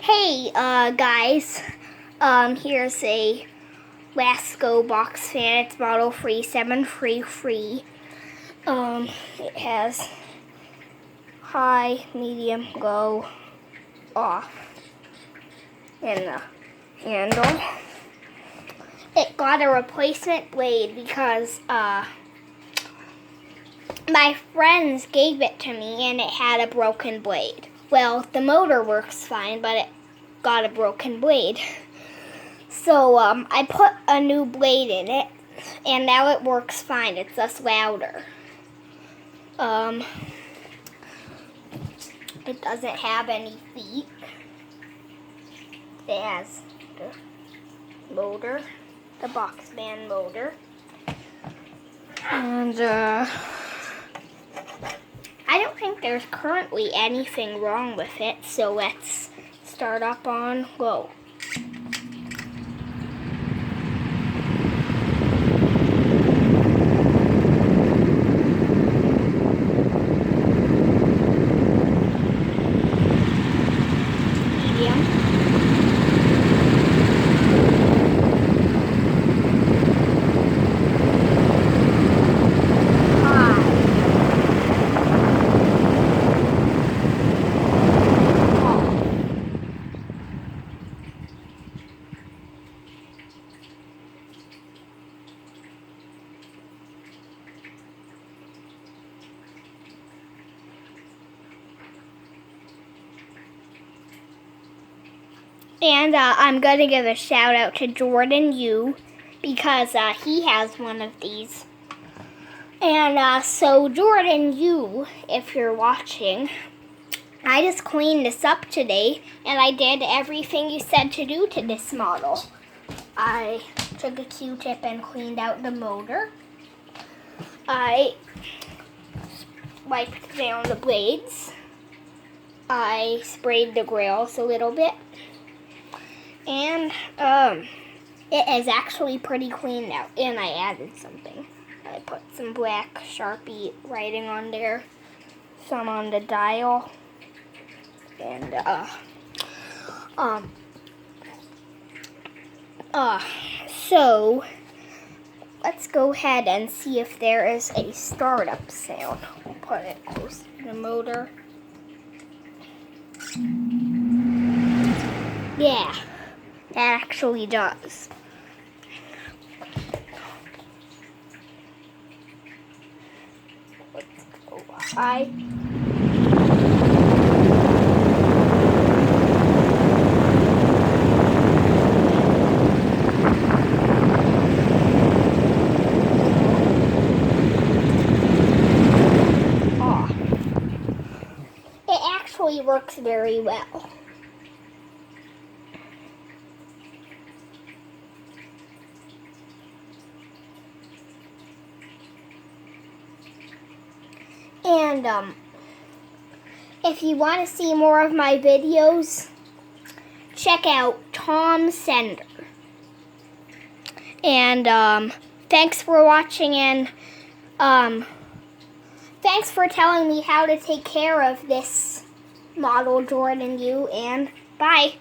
Hey, guys, here's a Lasko box fan. It's model 373. It has high, medium, low, off, and the handle. It got a replacement blade because, my friends gave it to me and it had a broken blade. Well, the motor works fine, but it got a broken blade. So, I put a new blade in it, and now it works fine. It's just louder. It doesn't have any feet. It has the motor, the box fan motor. And, I don't think there's currently anything wrong with it, so let's start up on low. Medium. And I'm going to give a shout out to Jordan Yu because he has one of these. And so Jordan Yu, if you're watching, I just cleaned this up today and I did everything you said to do to this model. I took a Q-tip and cleaned out the motor. I wiped down the blades. I sprayed the grills a little bit. And it is actually pretty clean now. And I added something. I put some black Sharpie writing on there, some on the dial, and so let's go ahead and see if there is a startup sound. We'll put it close to the motor. Yeah. It actually does. Let's go high. Off. It actually works very well. And if you want to see more of my videos, check out Tom Sender. And thanks for watching, and thanks for telling me how to take care of this model, Jordan Yu, and bye.